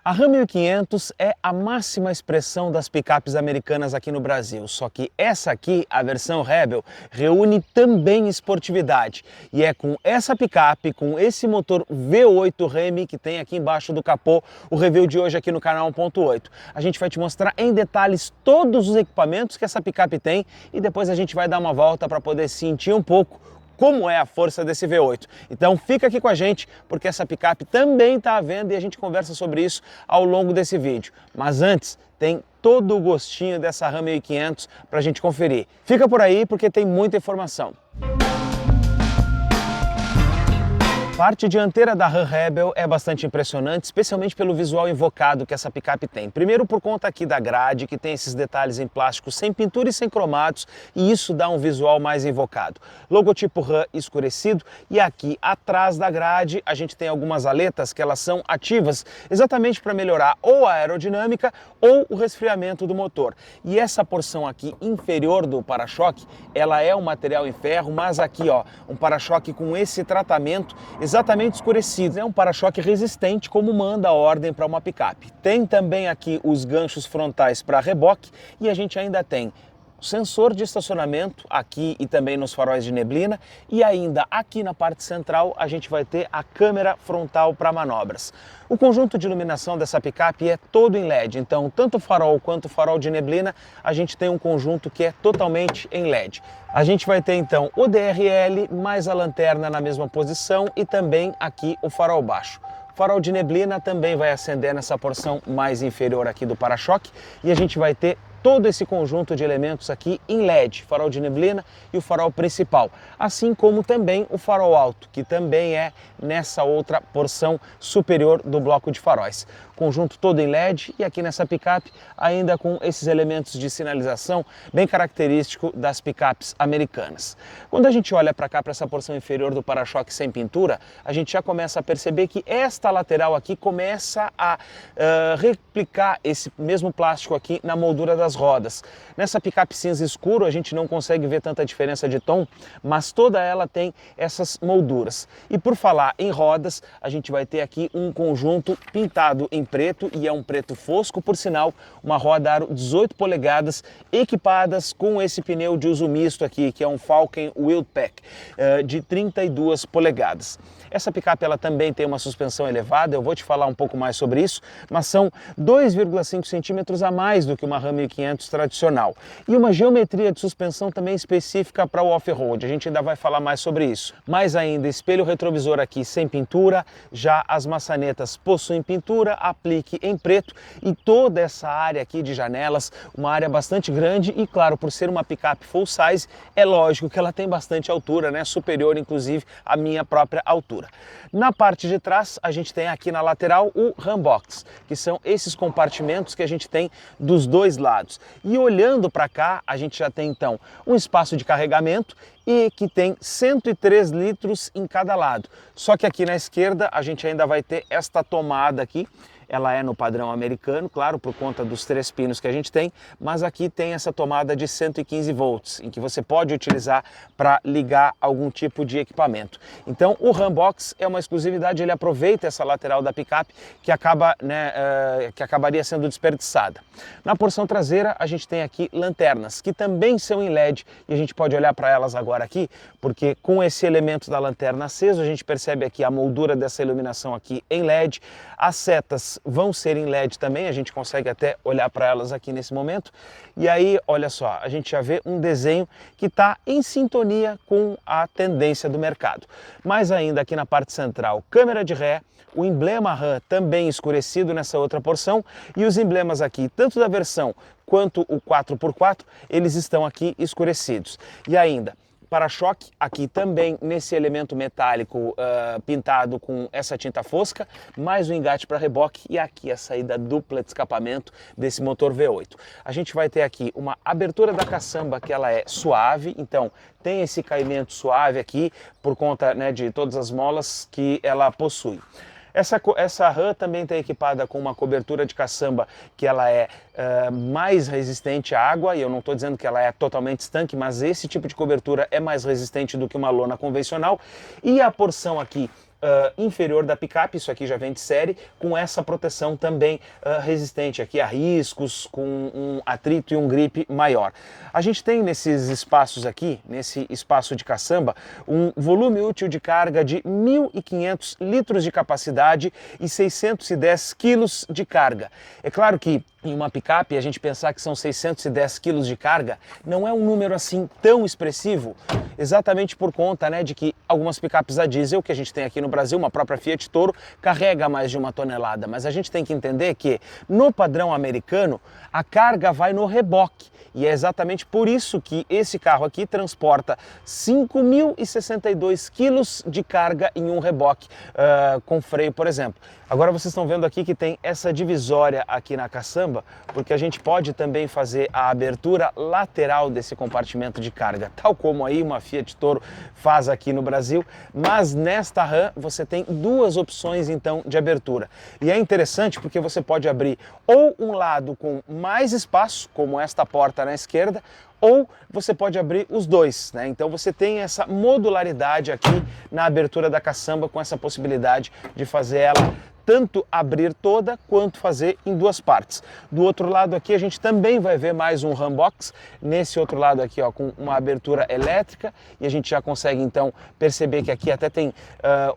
A Ram 1500 é a máxima expressão das picapes americanas aqui no Brasil, só que essa aqui, a versão Rebel, reúne também esportividade. E é com essa picape, com esse motor V8 Ram que tem aqui embaixo do capô, o review de hoje aqui no canal 1.8. A gente vai te mostrar em detalhes todos os equipamentos que essa picape tem e depois a gente vai dar uma volta para poder sentir um pouco como é a força desse V8. Então fica aqui com a gente, porque essa picape também está à venda e a gente conversa sobre isso ao longo desse vídeo. Mas antes, tem todo o gostinho dessa Ram 1500 para a gente conferir. Fica por aí porque tem muita informação. A parte dianteira da Ram Rebel é bastante impressionante, especialmente pelo visual invocado que essa picape tem. Primeiro por conta aqui da grade, que tem esses detalhes em plástico sem pintura e sem cromados, e isso dá um visual mais invocado. Logotipo Ram escurecido, e aqui atrás da grade a gente tem algumas aletas que elas são ativas exatamente para melhorar ou a aerodinâmica ou o resfriamento do motor. E essa porção aqui inferior do para-choque, ela é um material em ferro, mas aqui ó, um para-choque com esse tratamento exatamente escurecido. É um para-choque resistente, como manda a ordem para uma picape. Tem também aqui os ganchos frontais para reboque e a gente ainda tem sensor de estacionamento aqui e também nos faróis de neblina, e ainda aqui na parte central a gente vai ter a câmera frontal para manobras. O conjunto de iluminação dessa picape é todo em LED, então tanto o farol quanto o farol de neblina a gente tem um conjunto que é totalmente em LED. A gente vai ter então o DRL mais a lanterna na mesma posição e também aqui o farol baixo. O farol de neblina também vai acender nessa porção mais inferior aqui do para-choque e a gente vai ter todo esse conjunto de elementos aqui em LED, farol de neblina e o farol principal, assim como também o farol alto, que também é nessa outra porção superior do bloco de faróis. Conjunto todo em LED e aqui nessa picape ainda com esses elementos de sinalização bem característico das picapes americanas. Quando a gente olha para cá, para essa porção inferior do para-choque sem pintura, a gente já começa a perceber que esta lateral aqui começa a replicar esse mesmo plástico aqui na moldura das rodas. Nessa picape cinza escuro a gente não consegue ver tanta diferença de tom, mas toda ela tem essas molduras. E por falar em rodas, a gente vai ter aqui um conjunto pintado em preto, e é um preto fosco, por sinal, uma roda aro 18 polegadas, equipadas com esse pneu de uso misto aqui, que é um Falken Wheelpack, de 32 polegadas. Essa picape ela também tem uma suspensão elevada, eu vou te falar um pouco mais sobre isso, mas são 2,5 centímetros a mais do que uma Ram 1500 tradicional. E uma geometria de suspensão também específica para o off-road, a gente ainda vai falar mais sobre isso. Mais ainda, espelho retrovisor aqui sem pintura, já as maçanetas possuem pintura, aplique em preto, e toda essa área aqui de janelas, uma área bastante grande e claro, por ser uma picape full size, é lógico que ela tem bastante altura, né? Superior inclusive à minha própria altura. Na parte de trás, a gente tem aqui na lateral o Ram Box, que são esses compartimentos que a gente tem dos dois lados. E olhando para cá, a gente já tem então um espaço de carregamento e que tem 103 litros em cada lado. Só que aqui na esquerda a gente ainda vai ter esta tomada aqui. Ela é no padrão americano, claro, por conta dos 3 pinos que a gente tem, mas aqui tem essa tomada de 115 volts, em que você pode utilizar para ligar algum tipo de equipamento. Então o Ram Box é uma exclusividade, ele aproveita essa lateral da picape que acaba, que acabaria sendo desperdiçada. Na porção traseira a gente tem aqui lanternas, que também são em LED, e a gente pode olhar para elas agora aqui, porque com esse elemento da lanterna aceso a gente percebe aqui a moldura dessa iluminação aqui em LED, as setas vão ser em LED também, a gente consegue até olhar para elas aqui nesse momento. E aí, olha só, a gente já vê um desenho que está em sintonia com a tendência do mercado. Mais ainda aqui na parte central, câmera de ré, o emblema Ram também escurecido nessa outra porção, e os emblemas aqui, tanto da versão quanto o 4x4, eles estão aqui escurecidos. E ainda, para-choque aqui também nesse elemento metálico pintado com essa tinta fosca, mais o engate para reboque e aqui a saída dupla de escapamento desse motor V8. A gente vai ter aqui uma abertura da caçamba que ela é suave, então tem esse caimento suave aqui por conta, né, de todas as molas que ela possui. Essa Ram também está equipada com uma cobertura de caçamba que ela é mais resistente à água, e eu não estou dizendo que ela é totalmente estanque, mas esse tipo de cobertura é mais resistente do que uma lona convencional. E a porção aqui inferior da picape, isso aqui já vem de série, com essa proteção também resistente aqui a riscos, com um atrito e um grip maior. A gente tem nesses espaços aqui, nesse espaço de caçamba, um volume útil de carga de 1.500 litros de capacidade e 610 quilos de carga. É claro que em uma picape a gente pensar que são 610 quilos de carga não é um número assim tão expressivo, exatamente por conta, né, de que algumas picapes a diesel que a gente tem aqui no Brasil, uma própria Fiat Toro, carrega mais de 1 tonelada, mas a gente tem que entender que no padrão americano a carga vai no reboque. E é exatamente por isso que esse carro aqui transporta 5.062 quilos de carga em um reboque com freio, por exemplo. Agora vocês estão vendo aqui que tem essa divisória aqui na caçamba, porque a gente pode também fazer a abertura lateral desse compartimento de carga, tal como aí uma Fiat Toro faz aqui no Brasil, mas nesta Ram você tem duas opções então de abertura. E é interessante porque você pode abrir ou um lado com mais espaço, como esta porta na esquerda, ou você pode abrir os dois, né? Então você tem essa modularidade aqui na abertura da caçamba, com essa possibilidade de fazer ela tanto abrir toda quanto fazer em duas partes. Do outro lado aqui a gente também vai ver mais um Ram Box, nesse outro lado aqui ó, com uma abertura elétrica, e a gente já consegue então perceber que aqui até tem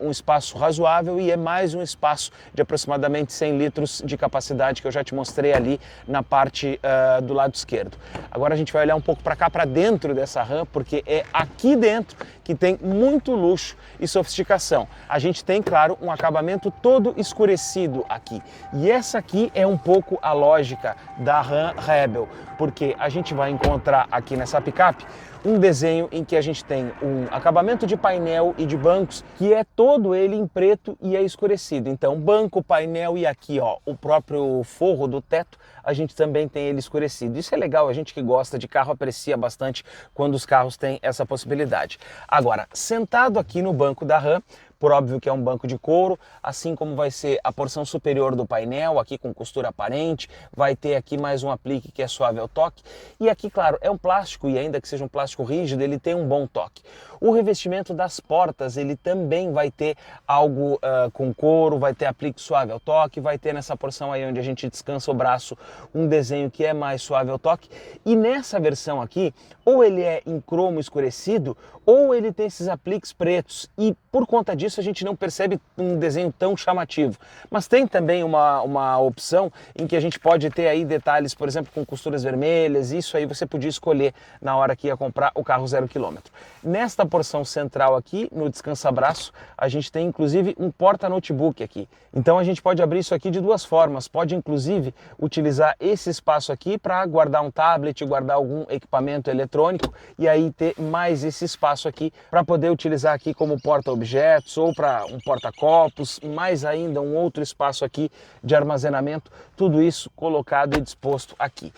um espaço razoável e é mais um espaço de aproximadamente 100 litros de capacidade que eu já te mostrei ali na parte do lado esquerdo. Agora a gente vai olhar um pouco para cá, para dentro dessa Ram, porque é aqui dentro que tem muito luxo e sofisticação. A gente tem, claro, um acabamento todo escurecido aqui. E essa aqui é um pouco a lógica da Ram Rebel, porque a gente vai encontrar aqui nessa picape um desenho em que a gente tem um acabamento de painel e de bancos que é todo ele em preto e é escurecido. Então, banco, painel e aqui, ó, o próprio forro do teto, a gente também tem ele escurecido. Isso é legal, a gente que gosta de carro aprecia bastante quando os carros têm essa possibilidade. Agora, sentado aqui no banco da Ram, por óbvio que é um banco de couro, assim como vai ser a porção superior do painel, aqui com costura aparente, vai ter aqui mais um aplique que é suave ao toque, e aqui, claro, é um plástico, e ainda que seja um plástico rígido, ele tem um bom toque. O revestimento das portas, ele também vai ter algo com couro, vai ter aplique suave ao toque, vai ter nessa porção aí onde a gente descansa o braço, um desenho que é mais suave ao toque, e nessa versão aqui, ou ele é em cromo escurecido, ou ele tem esses apliques pretos, e por conta disso a gente não percebe um desenho tão chamativo. Mas tem também uma opção em que a gente pode ter aí detalhes, por exemplo, com costuras vermelhas, isso aí você podia escolher na hora que ia comprar o carro 0 km. Nesta porção central aqui, no descansa-braço, a gente tem inclusive um porta-notebook aqui. Então a gente pode abrir isso aqui de duas formas, pode inclusive utilizar esse espaço aqui para guardar um tablet, guardar algum equipamento eletrônico e aí ter mais esse espaço aqui para poder utilizar aqui como porta-objetos ou para um porta-copos, mais ainda um outro espaço aqui de armazenamento, tudo isso colocado e disposto aqui.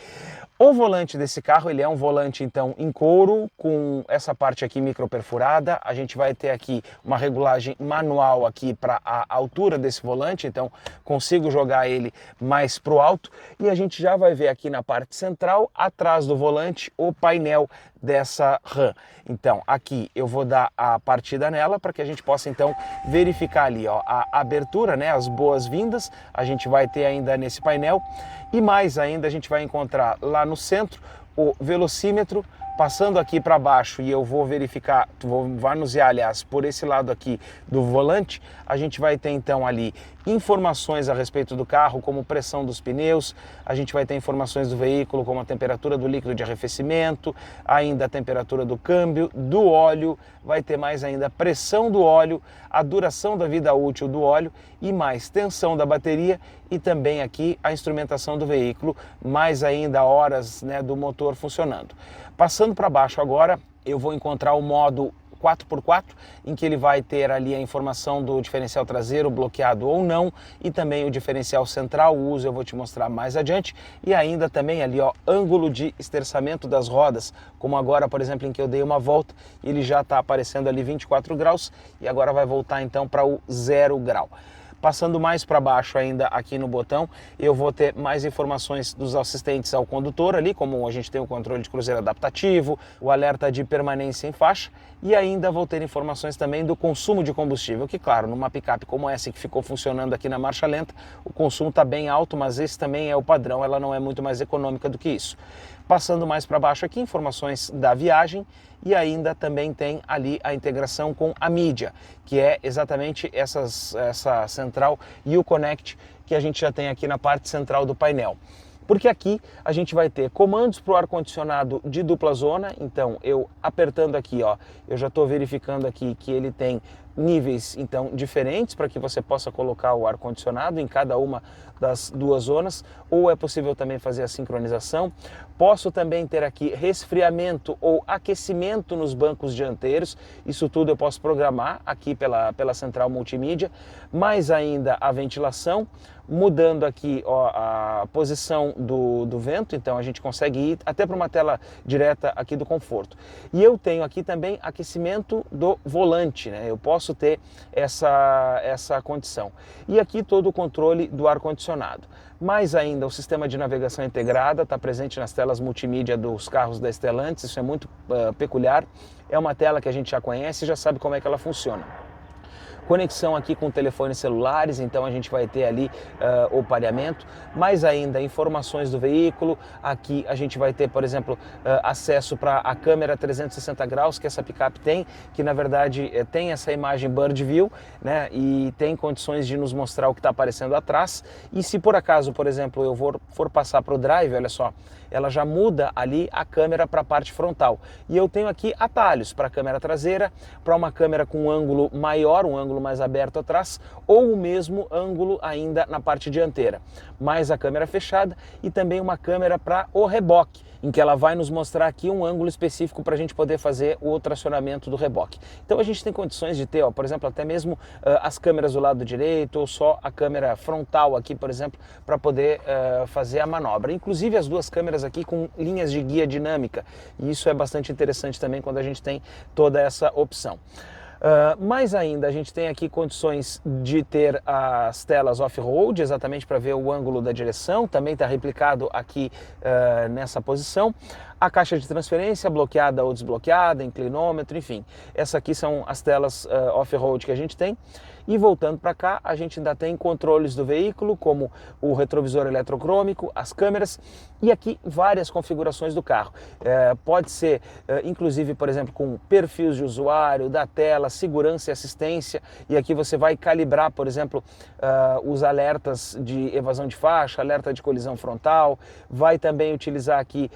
O volante desse carro, ele é um volante então em couro, com essa parte aqui microperfurada. A gente vai ter aqui uma regulagem manual aqui para a altura desse volante, então consigo jogar ele mais pro alto. E a gente já vai ver aqui na parte central, atrás do volante, o painel dessa Ram. Então aqui eu vou dar a partida nela para que a gente possa então verificar ali ó, a abertura, né, as boas-vindas, a gente vai ter ainda nesse painel. E mais ainda a gente vai encontrar lá no centro o velocímetro, passando aqui para baixo, e eu vou verificar, vou manusear, aliás, por esse lado aqui do volante, a gente vai ter então ali informações a respeito do carro, como pressão dos pneus, a gente vai ter informações do veículo, como a temperatura do líquido de arrefecimento, ainda a temperatura do câmbio, do óleo, vai ter mais ainda a pressão do óleo, a duração da vida útil do óleo e mais tensão da bateria e também aqui a instrumentação do veículo, mais ainda horas, né, do motor funcionando. Passando para baixo agora, eu vou encontrar o modo 4x4, em que ele vai ter ali a informação do diferencial traseiro bloqueado ou não, e também o diferencial central, o uso eu vou te mostrar mais adiante, e ainda também ali ó, ângulo de esterçamento das rodas, como agora, por exemplo, em que eu dei uma volta, ele já está aparecendo ali 24 graus, e agora vai voltar então para o 0 grau. Passando mais para baixo ainda aqui no botão, eu vou ter mais informações dos assistentes ao condutor ali, como a gente tem o controle de cruzeiro adaptativo, o alerta de permanência em faixa, e ainda vou ter informações também do consumo de combustível, que claro, numa picape como essa que ficou funcionando aqui na marcha lenta, o consumo está bem alto, mas esse também é o padrão, ela não é muito mais econômica do que isso. Passando mais para baixo aqui, informações da viagem, e ainda também tem ali a integração com a mídia, que é exatamente essa central Uconnect que a gente já tem aqui na parte central do painel. Porque aqui a gente vai ter comandos para o ar-condicionado de dupla zona, então eu apertando aqui, ó, eu já estou verificando aqui que ele tem níveis então diferentes para que você possa colocar o ar-condicionado em cada uma das duas zonas, ou é possível também fazer a sincronização. Posso também ter aqui resfriamento ou aquecimento nos bancos dianteiros, isso tudo eu posso programar aqui pela central multimídia, mais ainda a ventilação, mudando aqui ó, a posição do vento, então a gente consegue ir até para uma tela direta aqui do conforto. E eu tenho aqui também aquecimento do volante, né? Eu posso ter essa condição. E aqui todo o controle do ar-condicionado. Mais ainda, o sistema de navegação integrada está presente nas telas multimídia dos carros da Stellantis, isso é muito peculiar. É uma tela que a gente já conhece e já sabe como é que ela funciona. Conexão aqui com telefones celulares, então a gente vai ter ali o pareamento, mais ainda informações do veículo. Aqui a gente vai ter, por exemplo, acesso para a câmera 360 graus que essa picape tem, que na verdade tem essa imagem Bird View, né, e tem condições de nos mostrar o que está aparecendo atrás. E se por acaso, por exemplo, eu for passar para o drive, olha só, ela já muda ali a câmera para a parte frontal. E eu tenho aqui atalhos para a câmera traseira, para uma câmera com um ângulo maior, um ângulo mais aberto atrás, ou o mesmo ângulo ainda na parte dianteira. Mais a câmera fechada e também uma câmera para o reboque, em que ela vai nos mostrar aqui um ângulo específico para a gente poder fazer o tracionamento do reboque. Então a gente tem condições de ter, ó, por exemplo, até mesmo as câmeras do lado direito ou só a câmera frontal aqui, por exemplo, para poder fazer a manobra. Inclusive as duas câmeras aqui com linhas de guia dinâmica, e isso é bastante interessante também quando a gente tem toda essa opção. Mais ainda, a gente tem aqui condições de ter as telas off-road, exatamente para ver o ângulo da direção, também está replicado aqui nessa posição. A caixa de transferência bloqueada ou desbloqueada, inclinômetro, enfim. Essas aqui são as telas off-road que a gente tem. E voltando para cá, a gente ainda tem controles do veículo, como o retrovisor eletrocrômico, as câmeras e aqui várias configurações do carro. Pode ser, inclusive, por exemplo, com perfis de usuário, da tela, segurança e assistência. E aqui você vai calibrar, por exemplo, os alertas de evasão de faixa, alerta de colisão frontal. Vai também utilizar aqui,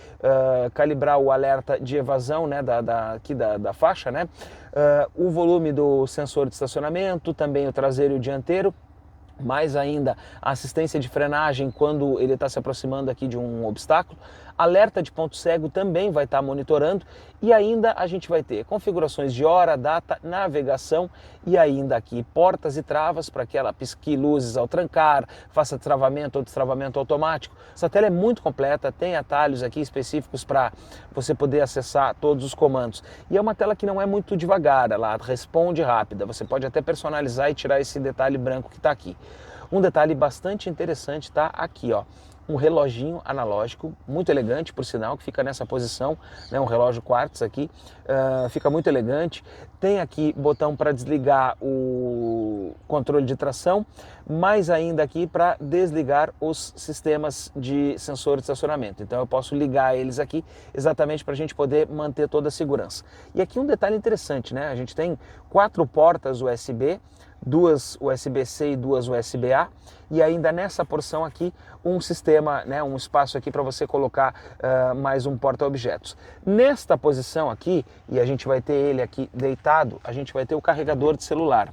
calibrar o alerta de evasão, né, aqui da faixa, né? O volume do sensor de estacionamento, também o traseiro e o dianteiro, mais ainda a assistência de frenagem quando ele está se aproximando aqui de um obstáculo, alerta de ponto cego também vai estar monitorando e ainda a gente vai ter configurações de hora, data, navegação e ainda aqui portas e travas para que ela pisque luzes ao trancar, faça travamento ou destravamento automático. Essa tela é muito completa, tem atalhos aqui específicos para você poder acessar todos os comandos. E é uma tela que não é muito devagar, ela responde rápida, você pode até personalizar e tirar esse detalhe branco que está aqui. Um detalhe bastante interessante está aqui, ó. Um reloginho analógico, muito elegante, por sinal, que fica nessa posição, né, um relógio quartz aqui, fica muito elegante. Tem aqui botão para desligar o controle de tração, mais ainda aqui para desligar os sistemas de sensor de estacionamento. Então eu posso ligar eles aqui exatamente para a gente poder manter toda a segurança. E aqui um detalhe interessante, né? A gente tem 4 portas USB, 2 USB-C e 2 USB-A, e ainda nessa porção aqui um sistema, né, um espaço aqui para você colocar mais um porta-objetos. Nesta posição aqui, e a gente vai ter ele aqui deitado, a gente vai ter o carregador de celular.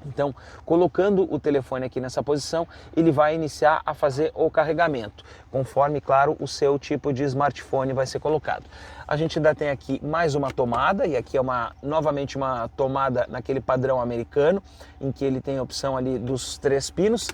Então, colocando o telefone aqui nessa posição, ele vai iniciar a fazer o carregamento, conforme, claro, o seu tipo de smartphone vai ser colocado. A gente ainda tem aqui mais uma tomada, e aqui é novamente uma tomada naquele padrão americano, em que ele tem a opção ali dos 3 pinos.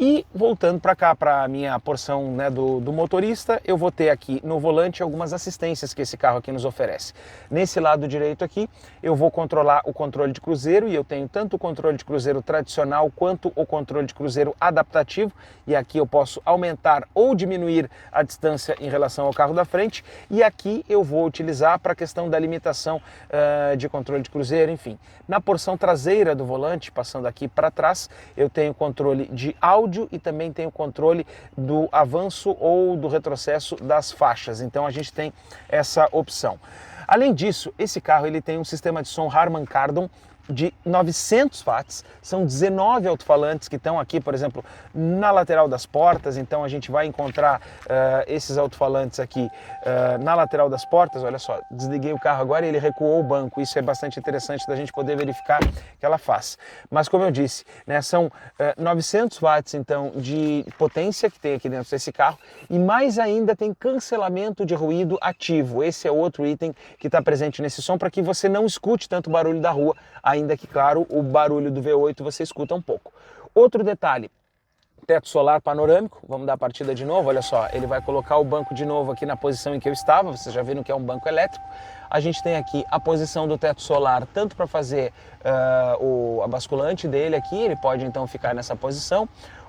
E voltando para cá, para a minha porção, né, do motorista, eu vou ter aqui no volante algumas assistências que esse carro aqui nos oferece. Nesse lado direito aqui, eu vou controlar o controle de cruzeiro, e eu tenho tanto o controle de cruzeiro tradicional quanto o controle de cruzeiro adaptativo, e aqui eu posso aumentar ou diminuir a distância em relação ao carro da frente, e aqui eu vou utilizar para a questão da limitação de controle de cruzeiro, enfim. Na porção traseira do volante, passando aqui para trás, eu tenho controle de áudio e também tem o controle do avanço ou do retrocesso das faixas, então a gente tem essa opção. Além disso, esse carro ele tem um sistema de som Harman Kardon de 900 watts, são 19 alto-falantes que estão aqui, por exemplo, na lateral das portas, então a gente vai encontrar esses alto-falantes aqui na lateral das portas. Olha só, desliguei o carro agora e ele recuou o banco, isso é bastante interessante da gente poder verificar que ela faz. Mas como eu disse, né, são 900 watts então de potência que tem aqui dentro desse carro, e mais ainda tem cancelamento de ruído ativo. Esse é outro item que está presente nesse som para que você não escute tanto barulho da rua, ainda que, claro, o barulho do V8 você escuta um pouco. Outro detalhe, teto solar panorâmico. Vamos dar a partida de novo, olha só, ele vai colocar o banco de novo aqui na posição em que eu estava, vocês já viram que é um banco elétrico. A gente tem aqui a posição do teto solar, tanto para fazer a basculante dele aqui, ele pode então ficar nessa posição,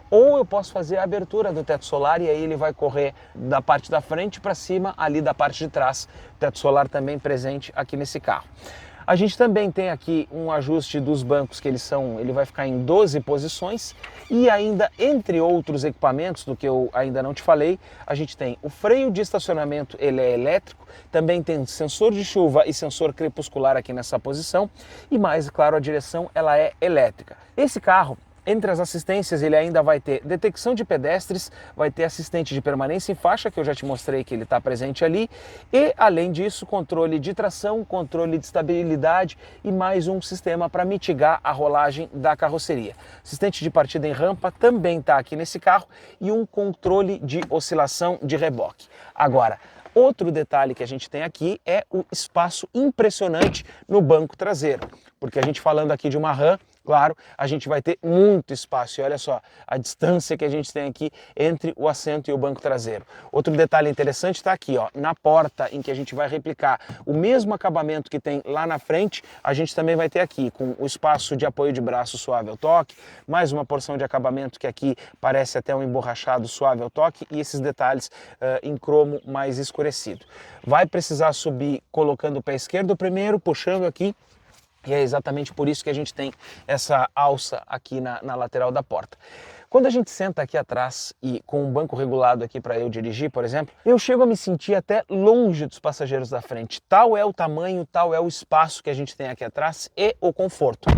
ou eu posso fazer a abertura do teto solar e aí ele vai correr da parte da frente para cima, ali da parte de trás. Teto solar também presente aqui nesse carro. A gente também tem aqui um ajuste dos bancos que ele vai ficar em 12 posições, e ainda entre outros equipamentos do que eu ainda não te falei, a gente tem o freio de estacionamento, ele é elétrico, também tem sensor de chuva e sensor crepuscular aqui nessa posição, e mais, claro, a direção ela é elétrica. Esse carro, entre as assistências, ele ainda vai ter detecção de pedestres, vai ter assistente de permanência em faixa, que eu já te mostrei que ele está presente ali, e além disso, controle de tração, controle de estabilidade e mais um sistema para mitigar a rolagem da carroceria. Assistente de partida em rampa também está aqui nesse carro, e um controle de oscilação de reboque. Agora, outro detalhe que a gente tem aqui é o espaço impressionante no banco traseiro, porque a gente falando aqui de uma Ram, claro, a gente vai ter muito espaço, e olha só a distância que a gente tem aqui entre o assento e o banco traseiro. Outro detalhe interessante está aqui, ó, na porta em que a gente vai replicar o mesmo acabamento que tem lá na frente, a gente também vai ter aqui com o espaço de apoio de braço suave ao toque, mais uma porção de acabamento que aqui parece até um emborrachado suave ao toque, e esses detalhes em cromo mais escurecido. Vai precisar subir colocando o pé esquerdo primeiro, puxando aqui, e é exatamente por isso que a gente tem essa alça aqui na lateral da porta. Quando a gente senta aqui atrás e com um banco regulado aqui para eu dirigir, por exemplo, eu chego a me sentir até longe dos passageiros da frente. Tal é o tamanho, tal é o espaço que a gente tem aqui atrás e o conforto.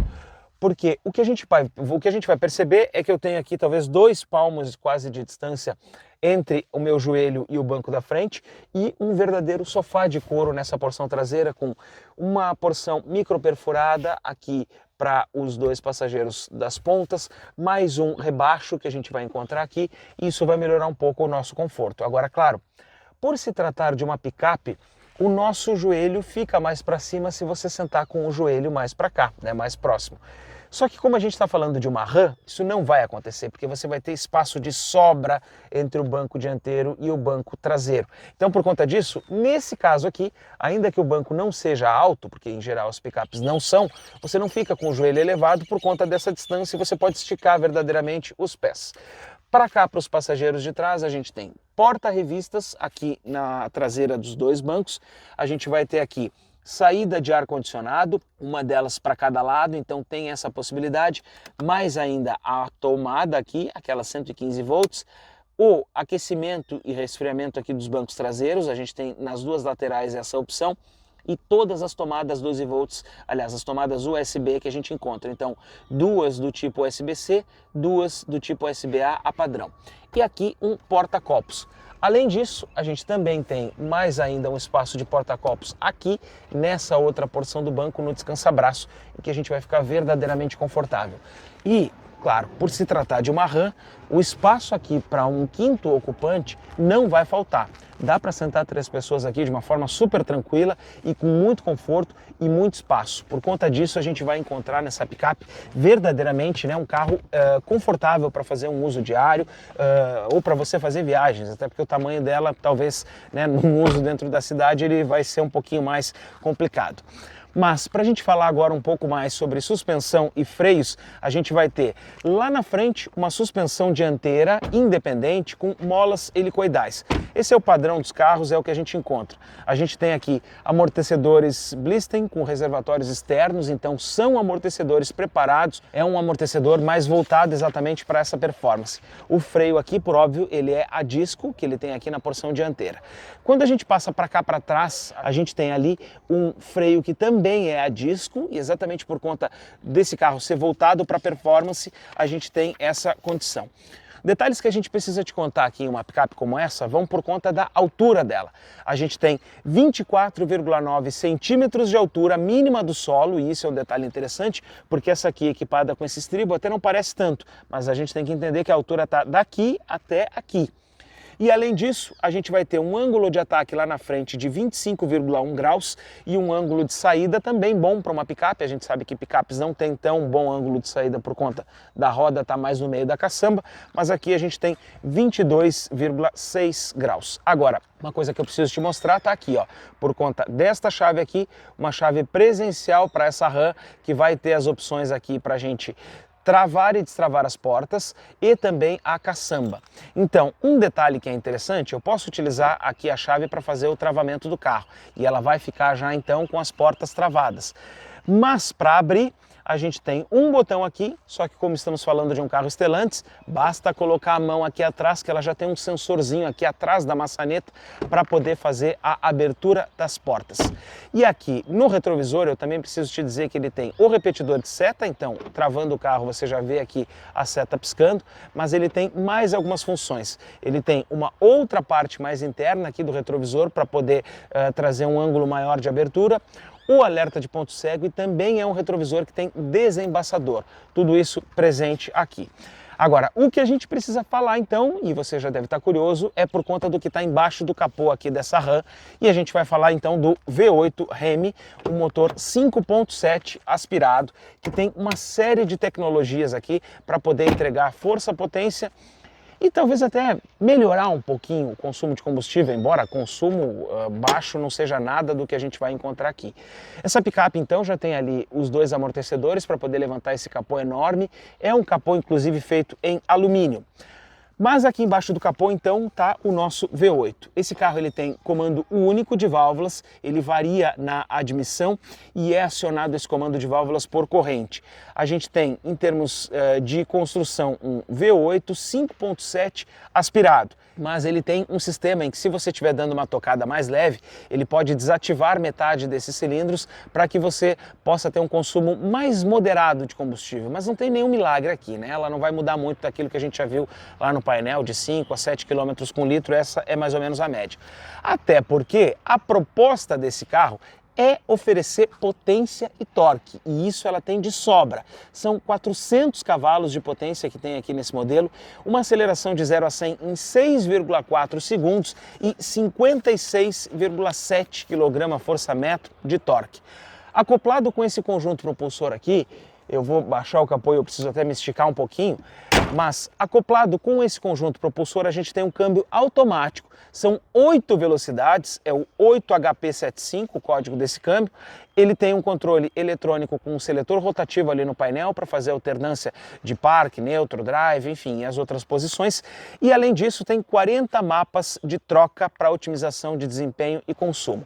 Porque o que a gente vai perceber é que eu tenho aqui talvez 2 palmos quase de distância entre o meu joelho e o banco da frente, e um verdadeiro sofá de couro nessa porção traseira, com uma porção microperfurada aqui para os 2 passageiros das pontas, mais um rebaixo que a gente vai encontrar aqui, e isso vai melhorar um pouco o nosso conforto. Agora, claro, por se tratar de uma picape, o nosso joelho fica mais para cima se você sentar com o joelho mais para cá, né, mais próximo. Só que como a gente está falando de uma Ram, isso não vai acontecer, porque você vai ter espaço de sobra entre o banco dianteiro e o banco traseiro. Então, por conta disso, nesse caso aqui, ainda que o banco não seja alto, porque em geral as picapes não são, você não fica com o joelho elevado por conta dessa distância, e você pode esticar verdadeiramente os pés. Para cá, para os passageiros de trás, a gente tem porta-revistas aqui na traseira dos 2 bancos. A gente vai ter aqui saída de ar-condicionado, uma delas para cada lado, então tem essa possibilidade. Mais ainda a tomada aqui, aquela 115 volts. O aquecimento e resfriamento aqui dos bancos traseiros, a gente tem nas 2 laterais essa opção. E todas as tomadas 12 volts, aliás, as tomadas USB que a gente encontra. Então, 2 do tipo USB-C, 2 do tipo USB-A a padrão. E aqui um porta-copos. Além disso, a gente também tem mais ainda um espaço de porta-copos aqui, nessa outra porção do banco, no descansa-braço, em que a gente vai ficar verdadeiramente confortável. E Claro, por se tratar de uma RAM, o espaço aqui para um quinto ocupante não vai faltar. Dá para sentar 3 pessoas aqui de uma forma super tranquila e com muito conforto e muito espaço. Por conta disso, a gente vai encontrar nessa picape verdadeiramente, né, um carro confortável para fazer um uso diário ou para você fazer viagens, até porque o tamanho dela, talvez, né, num uso dentro da cidade, ele vai ser um pouquinho mais complicado. Mas para a gente falar agora um pouco mais sobre suspensão e freios, a gente vai ter lá na frente uma suspensão dianteira independente com molas helicoidais. Esse é o padrão dos carros, é o que a gente encontra. A gente tem aqui amortecedores Blisten com reservatórios externos, então são amortecedores preparados, é um amortecedor mais voltado exatamente para essa performance. O freio aqui, por óbvio, ele é a disco, que ele tem aqui na porção dianteira. Quando a gente passa para cá para trás, a gente tem ali um freio que também é a disco, e exatamente por conta desse carro ser voltado para performance, a gente tem essa condição. Detalhes que a gente precisa te contar aqui em uma picape como essa vão por conta da altura dela. A gente tem 24,9 centímetros de altura mínima do solo, e isso é um detalhe interessante, porque essa aqui equipada com esse estribo até não parece tanto, mas a gente tem que entender que a altura está daqui até aqui. E além disso, a gente vai ter um ângulo de ataque lá na frente de 25,1 graus e um ângulo de saída também bom para uma picape. A gente sabe que picapes não tem tão bom ângulo de saída por conta da roda estar mais no meio da caçamba, mas aqui a gente tem 22,6 graus. Agora, uma coisa que eu preciso te mostrar está aqui, ó, por conta desta chave aqui, uma chave presencial para essa RAM que vai ter as opções aqui para a gente travar e destravar as portas e também a caçamba. Então, um detalhe que é interessante, eu posso utilizar aqui a chave para fazer o travamento do carro e ela vai ficar já então com as portas travadas. Mas para abrir, a gente tem um botão aqui, só que como estamos falando de um carro Stellantis, basta colocar a mão aqui atrás, que ela já tem um sensorzinho aqui atrás da maçaneta para poder fazer a abertura das portas. E aqui no retrovisor eu também preciso te dizer que ele tem o repetidor de seta, então travando o carro você já vê aqui a seta piscando, mas ele tem mais algumas funções. Ele tem uma outra parte mais interna aqui do retrovisor para poder trazer um ângulo maior de abertura, o alerta de ponto cego e também é um retrovisor que tem desembaçador. Tudo isso presente aqui. Agora, o que a gente precisa falar então, e você já deve estar curioso, é por conta do que está embaixo do capô aqui dessa RAM, e a gente vai falar então do V8 Hemi, um motor 5.7 aspirado, que tem uma série de tecnologias aqui para poder entregar força, potência e talvez até melhorar um pouquinho o consumo de combustível, embora consumo baixo não seja nada do que a gente vai encontrar aqui. Essa picape então já tem ali os 2 amortecedores para poder levantar esse capô enorme, é um capô inclusive feito em alumínio. Mas aqui embaixo do capô então está o nosso V8. Esse carro ele tem comando único de válvulas, ele varia na admissão e é acionado esse comando de válvulas por corrente. A gente tem em termos de construção um V8 5.7 aspirado, mas ele tem um sistema em que se você estiver dando uma tocada mais leve, ele pode desativar metade desses cilindros para que você possa ter um consumo mais moderado de combustível, mas não tem nenhum milagre aqui, né? Ela não vai mudar muito daquilo que a gente já viu lá no painel de 5 a 7 km com litro, essa é mais ou menos a média. Até porque a proposta desse carro é oferecer potência e torque, e isso ela tem de sobra. São 400 cavalos de potência que tem aqui nesse modelo, uma aceleração de 0 a 100 em 6,4 segundos e 56,7 kgfm de torque. Acoplado com esse conjunto propulsor aqui, eu vou baixar o capô e eu preciso até me esticar um pouquinho, mas acoplado com esse conjunto propulsor a gente tem um câmbio automático, são 8 velocidades, é o 8HP75 o código desse câmbio, ele tem um controle eletrônico com um seletor rotativo ali no painel para fazer alternância de parque, neutro, drive, enfim, as outras posições, e além disso tem 40 mapas de troca para otimização de desempenho e consumo.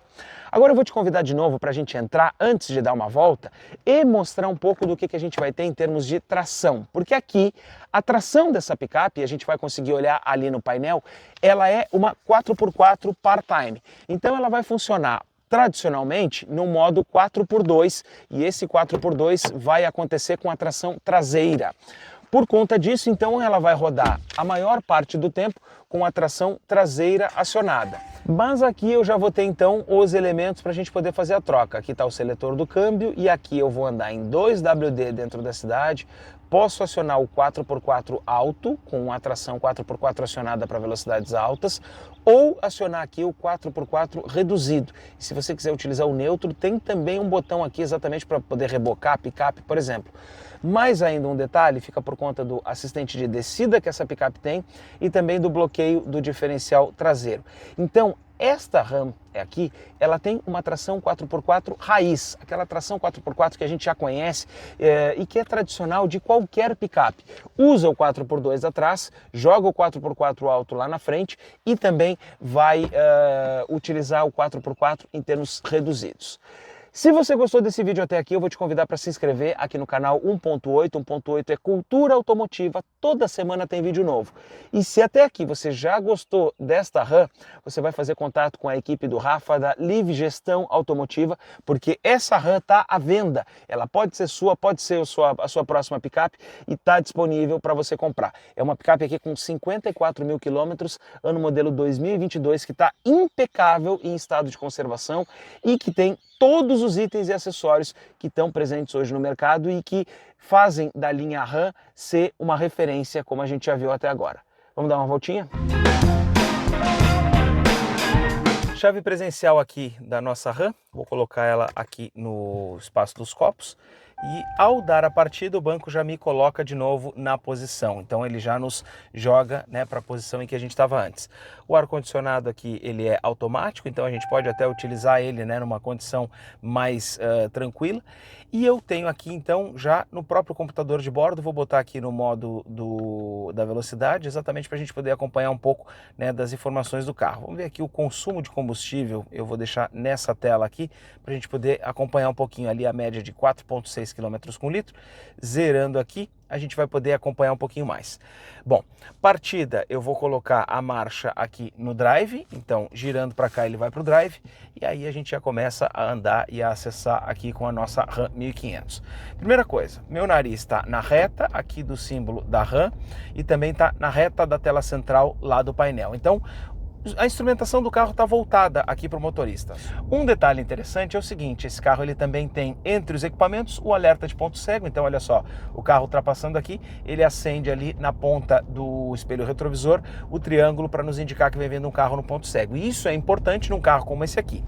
Agora eu vou te convidar de novo para a gente entrar antes de dar uma volta e mostrar um pouco do que a gente vai ter em termos de tração, porque aqui a tração dessa picape, a gente vai conseguir olhar ali no painel, ela é uma 4x4 part-time, então ela vai funcionar tradicionalmente no modo 4x2 e esse 4x2 vai acontecer com a tração traseira. Por conta disso, então, ela vai rodar a maior parte do tempo com a tração traseira acionada. Mas aqui eu já vou ter, então, os elementos para a gente poder fazer a troca. Aqui está o seletor do câmbio e aqui eu vou andar em 2WD dentro da cidade, Posso acionar o 4x4 alto, com a tração 4x4 acionada para velocidades altas, ou acionar aqui o 4x4 reduzido. E se você quiser utilizar o neutro, tem também um botão aqui exatamente para poder rebocar a picape, por exemplo. Mais ainda um detalhe, fica por conta do assistente de descida que essa picape tem e também do bloqueio do diferencial traseiro. Então, esta Ram aqui, ela tem uma tração 4x4 raiz, aquela tração 4x4 que a gente já conhece e que é tradicional de qualquer picape. Usa o 4x2 atrás, joga o 4x4 alto lá na frente e também vai utilizar o 4x4 em termos reduzidos. Se você gostou desse vídeo até aqui, eu vou te convidar para se inscrever aqui no canal 1.8. 1.8 é cultura automotiva, toda semana tem vídeo novo. E se até aqui você já gostou desta Ram, você vai fazer contato com a equipe do Rafa da Live Gestão Automotiva, porque essa Ram está à venda. Ela pode ser sua, pode ser a sua próxima picape e está disponível para você comprar. É uma picape aqui com 54 mil quilômetros, ano modelo 2022, que está impecável em estado de conservação e que tem todos os itens e acessórios que estão presentes hoje no mercado e que fazem da linha Ram ser uma referência, como a gente já viu até agora. Vamos dar uma voltinha? Chave presencial aqui da nossa Ram, vou colocar ela aqui no espaço dos copos. E ao dar a partida, o banco já me coloca de novo na posição. Então ele já nos joga, né, para a posição em que a gente estava antes. O ar-condicionado aqui ele é automático, então a gente pode até utilizar ele, né, numa condição mais tranquila. E eu tenho aqui então já no próprio computador de bordo, vou botar aqui no modo da velocidade, exatamente para a gente poder acompanhar um pouco, né, das informações do carro. Vamos ver aqui o consumo de combustível, eu vou deixar nessa tela aqui, para a gente poder acompanhar um pouquinho ali a média de 4,6 km com litro. Zerando aqui, a gente vai poder acompanhar um pouquinho mais. Bom, partida, eu vou colocar a marcha aqui no drive, então girando para cá ele vai para o drive, e aí a gente já começa a andar e a acessar aqui com a nossa Ram 1500. Primeira coisa, meu nariz está na reta aqui do símbolo da Ram e também está na reta da tela central lá do painel. Então, a instrumentação do carro está voltada aqui para o motorista. Um detalhe interessante é o seguinte, esse carro ele também tem entre os equipamentos o alerta de ponto cego, então olha só, o carro ultrapassando aqui, ele acende ali na ponta do espelho retrovisor o triângulo para nos indicar que vem vindo um carro no ponto cego. E isso é importante num carro como esse aqui.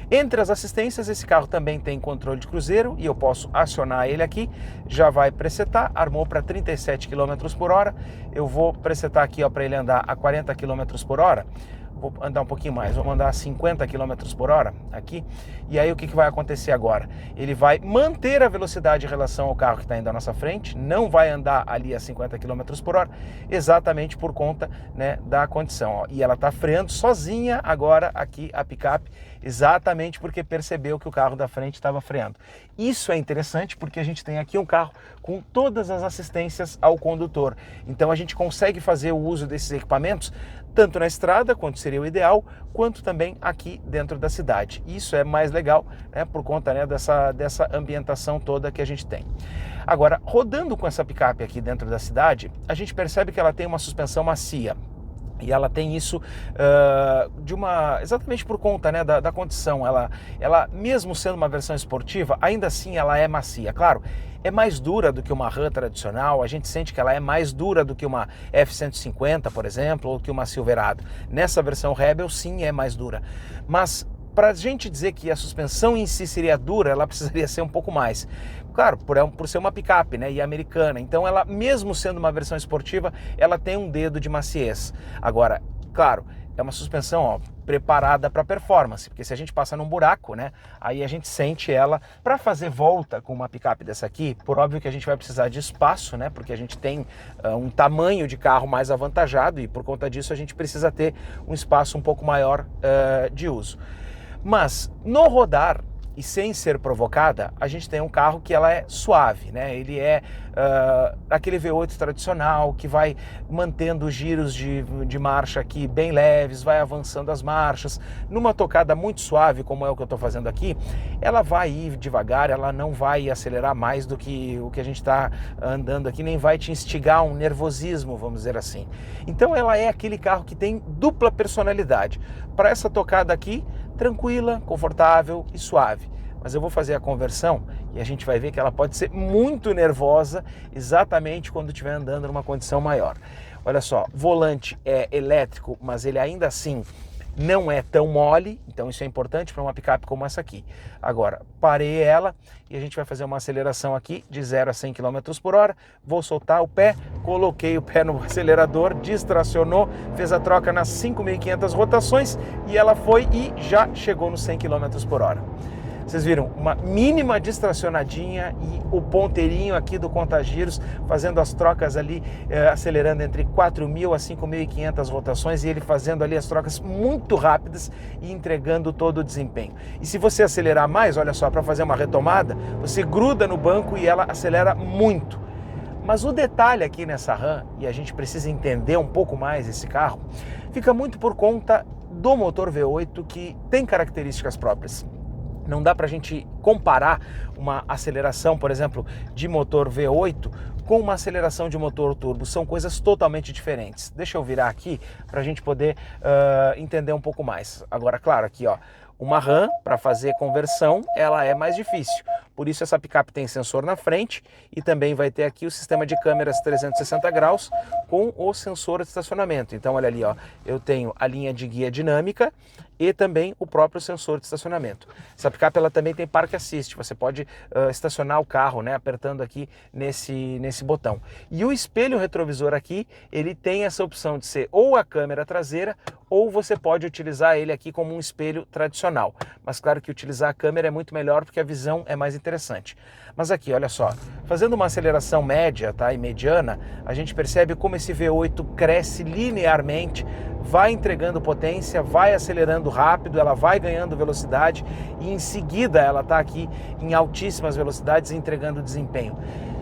Entre as assistências, esse carro também tem controle de cruzeiro e eu posso acionar ele aqui, já vai presetar, armou para 37 km por hora, eu vou presetar aqui para ele andar a 40 km por hora, vou andar um pouquinho mais, vou mandar a 50 km por hora aqui, e aí o que vai acontecer agora? Ele vai manter a velocidade em relação ao carro que está indo à nossa frente, não vai andar ali a 50 km por hora, exatamente por conta, né, da condição. Ó. E ela está freando sozinha agora aqui a picape, exatamente porque percebeu que o carro da frente estava freando. Isso é interessante porque a gente tem aqui um carro com todas as assistências ao condutor, então a gente consegue fazer o uso desses equipamentos tanto na estrada, quanto seria o ideal, quanto também aqui dentro da cidade. Isso é mais legal, né, por conta, né, dessa ambientação toda que a gente tem. Agora, rodando com essa picape aqui dentro da cidade, a gente percebe que ela tem uma suspensão macia. E ela tem isso exatamente por conta, né, da condição. Ela, mesmo sendo uma versão esportiva, ainda assim ela é macia. Claro, é mais dura do que uma Ram tradicional, a gente sente que ela é mais dura do que uma F-150, por exemplo, ou que uma Silverado. Nessa versão Rebel, sim, é mais dura. Mas para a gente dizer que a suspensão em si seria dura, ela precisaria ser um pouco mais. Claro, por ser uma picape, né, e americana. Então ela, mesmo sendo uma versão esportiva, ela tem um dedo de maciez. Agora, claro, é uma suspensão, ó, preparada para performance, porque se a gente passa num buraco, né, aí a gente sente ela. Para fazer volta com uma picape dessa aqui, por óbvio que a gente vai precisar de espaço, né, porque a gente tem um tamanho de carro mais avantajado e por conta disso a gente precisa ter um espaço um pouco maior de uso. Mas no rodar e sem ser provocada, a gente tem um carro que ela é suave, né? Ele é aquele V8 tradicional que vai mantendo os giros de marcha aqui bem leves, vai avançando as marchas. Numa tocada muito suave, como é o que eu estou fazendo aqui, ela vai ir devagar, ela não vai acelerar mais do que o que a gente está andando aqui, nem vai te instigar um nervosismo, vamos dizer assim. Então ela é aquele carro que tem dupla personalidade. Para essa tocada aqui, tranquila, confortável e suave. mas eu vou fazer a conversão e a gente vai ver que ela pode ser muito nervosa exatamente quando estiver andando numa condição maior. Olha só, volante é elétrico, mas ele ainda assim não é tão mole, então isso é importante para uma picape como essa aqui. Agora, parei ela e a gente vai fazer uma aceleração aqui de 0 a 100 km por hora. Vou soltar o pé, coloquei o pé no acelerador, distracionou, fez a troca nas 5.500 rotações e ela foi e já chegou nos 100 km por hora. Vocês viram, uma mínima distracionadinha e o ponteirinho aqui do contagiros fazendo as trocas ali, acelerando entre 4.000 a 5.500 rotações e ele fazendo ali as trocas muito rápidas e entregando todo o desempenho. E se você acelerar mais, olha só, para fazer uma retomada, você gruda no banco e ela acelera muito. Mas o detalhe aqui nessa Ram, e a gente precisa entender um pouco mais esse carro, fica muito por conta do motor V8 que tem características próprias. Não dá para a gente comparar uma aceleração, por exemplo, de motor V8 com uma aceleração de motor turbo. São coisas totalmente diferentes. Deixa eu virar aqui para a gente poder entender um pouco mais. Agora, claro, aqui ó, uma Ram para fazer conversão, ela é mais difícil. Por isso essa picape tem sensor na frente e também vai ter aqui o sistema de câmeras 360 graus com o sensor de estacionamento. Então olha ali, ó, eu tenho a linha de guia dinâmica e também o próprio sensor de estacionamento. Essa picape ela também tem Park Assist, você pode estacionar o carro, né, apertando aqui nesse botão. E o espelho retrovisor aqui, ele tem essa opção de ser ou a câmera traseira ou você pode utilizar ele aqui como um espelho tradicional. Mas claro que utilizar a câmera é muito melhor porque a visão é mais interessante. Mas aqui, olha só, fazendo uma aceleração média, tá, e mediana, a gente percebe como esse V8 cresce linearmente, vai entregando potência, vai acelerando rápido, ela vai ganhando velocidade e em seguida ela está aqui em altíssimas velocidades entregando desempenho.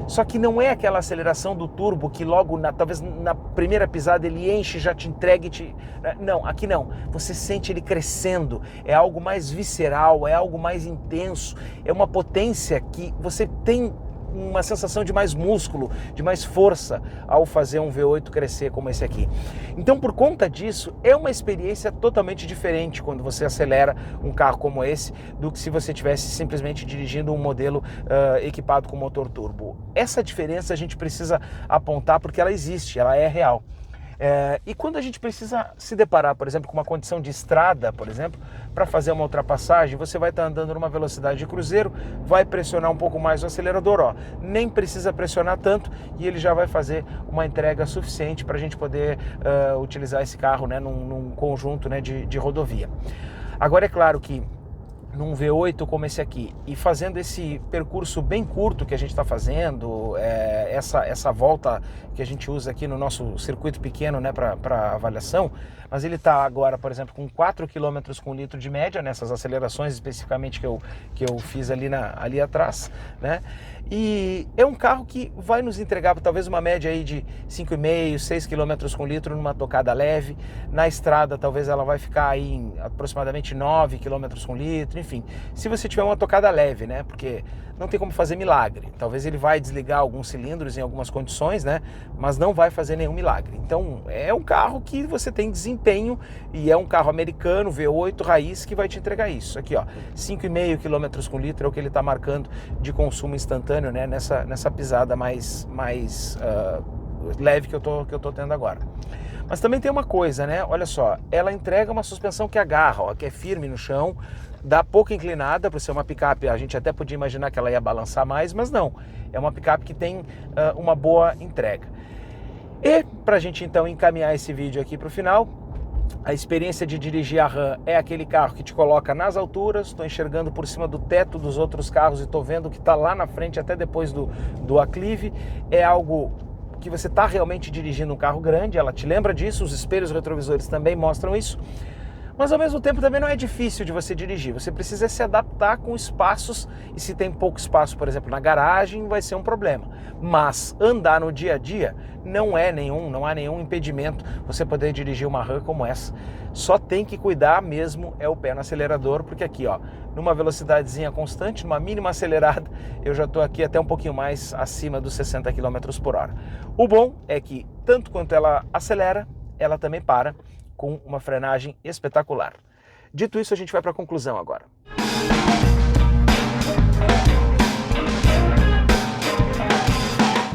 Só que não é aquela aceleração do turbo que logo, talvez na primeira pisada ele enche, já te entrega e te... Não, aqui não. Você sente ele crescendo, é algo mais visceral, é algo mais intenso, é uma potência que você tem uma sensação de mais músculo, de mais força ao fazer um V8 crescer como esse aqui. Então, por conta disso, é uma experiência totalmente diferente quando você acelera um carro como esse do que se você estivesse simplesmente dirigindo um modelo equipado com motor turbo. Essa diferença a gente precisa apontar porque ela existe, ela é real. E quando a gente precisa se deparar, por exemplo, com uma condição de estrada, por exemplo, para fazer uma ultrapassagem, você vai estar andando numa velocidade de cruzeiro, vai pressionar um pouco mais o acelerador, ó, nem precisa pressionar tanto e ele já vai fazer uma entrega suficiente para a gente poder utilizar esse carro, né, num conjunto, né, de rodovia. Agora é claro que num V8 como esse aqui, e fazendo esse percurso bem curto que a gente está fazendo, essa volta que a gente usa aqui no nosso circuito pequeno, né, para avaliação, mas ele está agora, por exemplo, com 4 km com litro de média, nessas acelerações especificamente que eu fiz ali atrás, né? E é um carro que vai nos entregar talvez uma média aí de 5,5, 6 km com litro numa tocada leve. Na estrada talvez ela vai ficar aí em aproximadamente 9 km com litro, enfim. Se você tiver uma tocada leve, né? Porque não tem como fazer milagre. Talvez ele vai desligar alguns cilindros em algumas condições, né? Mas não vai fazer nenhum milagre. Então é um carro que você tem desempenho e é um carro americano, V8 raiz, que vai te entregar isso. Aqui, ó, 5,5 km com litro é o que ele está marcando de consumo instantâneo, né? Nessa pisada mais leve que eu tô tendo agora. Mas também tem uma coisa, né? Olha só, ela entrega uma suspensão que agarra, ó, que é firme no chão, dá pouca inclinada, por ser uma picape, a gente até podia imaginar que ela ia balançar mais, mas não. É uma picape que tem uma boa entrega. E para a gente então encaminhar esse vídeo aqui para o final, a experiência de dirigir a Ram é aquele carro que te coloca nas alturas, estou enxergando por cima do teto dos outros carros e estou vendo o que está lá na frente até depois do aclive. É algo que você está realmente dirigindo um carro grande, ela te lembra disso, os espelhos retrovisores também mostram isso. Mas ao mesmo tempo também não é difícil de você dirigir, você precisa se adaptar com espaços, e se tem pouco espaço, por exemplo, na garagem, vai ser um problema. Mas andar no dia a dia não há nenhum impedimento você poder dirigir uma Ram como essa. Só tem que cuidar mesmo é o pé no acelerador, porque aqui, ó, numa velocidadezinha constante, numa mínima acelerada, eu já estou aqui até um pouquinho mais acima dos 60 km por hora. O bom é que, tanto quanto ela acelera, ela também para, com uma frenagem espetacular. Dito isso, a gente vai para a conclusão agora.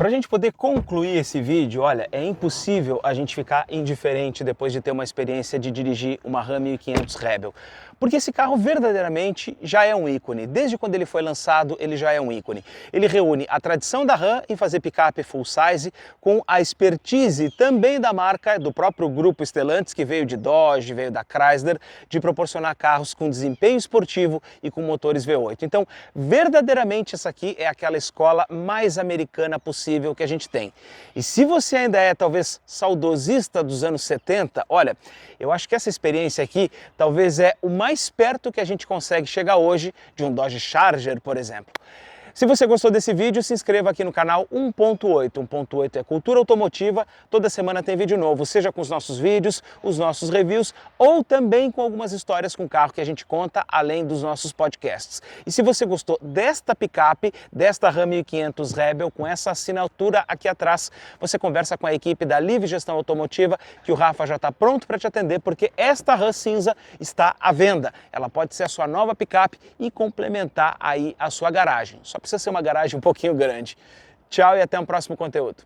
Para a gente poder concluir esse vídeo, olha, é impossível a gente ficar indiferente depois de ter uma experiência de dirigir uma Ram 1500 Rebel. Porque esse carro verdadeiramente já é um ícone. Desde quando ele foi lançado, ele já é um ícone. Ele reúne a tradição da Ram em fazer picape full size com a expertise também da marca, do próprio grupo Stellantis, que veio de Dodge, veio da Chrysler, de proporcionar carros com desempenho esportivo e com motores V8. Então, verdadeiramente essa aqui é aquela escola mais americana possível que a gente tem. E se você ainda é talvez saudosista dos anos 70, olha, eu acho que essa experiência aqui talvez é o mais perto que a gente consegue chegar hoje de um Dodge Charger, por exemplo. Se você gostou desse vídeo, se inscreva aqui no canal 1.8. 1.8 é cultura automotiva, toda semana tem vídeo novo, seja com os nossos vídeos, os nossos reviews, ou também com algumas histórias com carro que a gente conta, além dos nossos podcasts. E se você gostou desta picape, desta Ram 1500 Rebel, com essa assinatura aqui atrás, você conversa com a equipe da Live Gestão Automotiva, que o Rafa já está pronto para te atender, porque esta Ram cinza está à venda. Ela pode ser a sua nova picape e complementar aí a sua garagem. Só precisa ser uma garagem um pouquinho grande. Tchau e até o próximo conteúdo.